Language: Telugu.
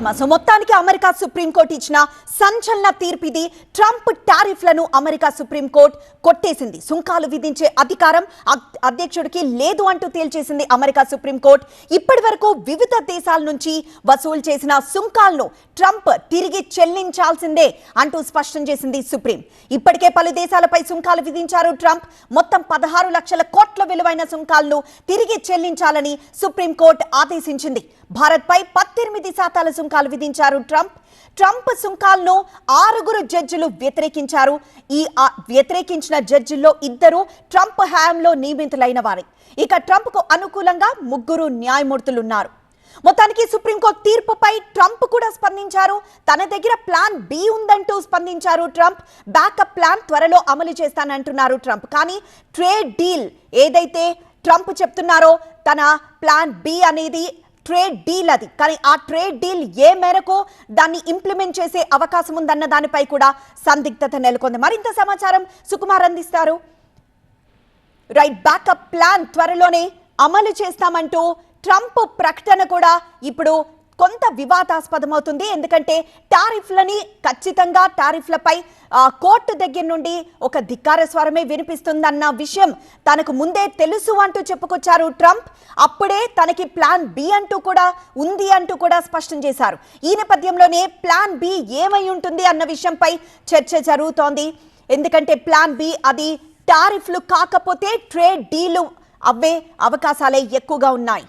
మొత్తానికి అమెరికా సుప్రీంకోర్టు ఇచ్చిన సంచలన తీర్పిది. ట్రంప్ టారిఫ్లను అమెరికా సుప్రీంకోర్టు కొట్టేసింది. సుంకాలు విధించే అధికారం అధ్యక్షుడికి లేదు అంటూ తేల్చేసింది అమెరికా సుప్రీంకోర్టు. ఇప్పటి వరకు వివిధ దేశాల నుంచి వసూలు చేసిన సుంకాలను ట్రంప్ తిరిగి చెల్లించాల్సిందే అంటూ స్పష్టం చేసింది సుప్రీం. ఇప్పటికే పలు దేశాలపై సుంకాలు విధించారు ట్రంప్. మొత్తం 16 లక్షల కోట్ల విలువైన సుంకాలను తిరిగి చెల్లించాలని సుప్రీంకోర్టు ఆదేశించింది. భారత్పై 18% సుంకాలు విధించారు ట్రంప్ సుంకాలను 6 జడ్జిలు వ్యతిరేకించారు. ఈ వ్యతిరేకించిన జడ్జిల్లో 2 ట్రంప్ హయాంలో నియమితులైన వారే. ఇక ట్రంప్కు అనుకూలంగా 3 న్యాయమూర్తులున్నారు. మొత్తానికి సుప్రీంకోర్టు తీర్పుపై ట్రంప్ కూడా స్పందించారు. తన దగ్గర ప్లాన్ బి ఉందంటూ స్పందించారు ట్రంప్. బ్యాకప్ ప్లాన్ త్వరలో అమలు చేస్తానంటున్నారు ట్రంప్. కానీ ట్రేడ్ డీల్ ఏదైతే ట్రంప్ చెప్తున్నారో తన ప్లాన్ బి అనేది ట్రేడ్ డీల్ అది. కానీ ఆ ట్రేడ్ డీల్ ఏ మేరకు దాన్ని ఇంప్లిమెంట్ చేసే అవకాశం ఉందన్న దానిపై కూడా సందిగ్ధత నెలకొంది. మరింత సమాచారం సుకుమార్ అందిస్తారు. రైట్, బ్యాకప్ ప్లాన్ త్వరలోనే అమలు చేస్తామంటూ ట్రంప్ ప్రకటన కూడా ఇప్పుడు కొంత వివాదాస్పదమవుతుంది. ఎందుకంటే టారిఫ్లని ఖచ్చితంగా టారిఫ్లపై కోర్టు దగ్గర నుండి ఒక ధిక్కార స్వరమే వినిపిస్తుందన్న విషయం తనకు ముందే తెలుసు అంటూ చెప్పుకొచ్చారు ట్రంప్. అప్పుడే తనకి ప్లాన్ బి అంటూ కూడా ఉంది అంటూ కూడా స్పష్టం చేశారు. ఈ నేపథ్యంలోనే ప్లాన్ బి ఏమై ఉంటుంది అన్న విషయంపై చర్చ జరుగుతోంది. ఎందుకంటే ప్లాన్ బి అది టారిఫ్లు కాకపోతే ట్రేడ్ డీలు అవ్వే అవకాశాలే ఎక్కువగా ఉన్నాయి.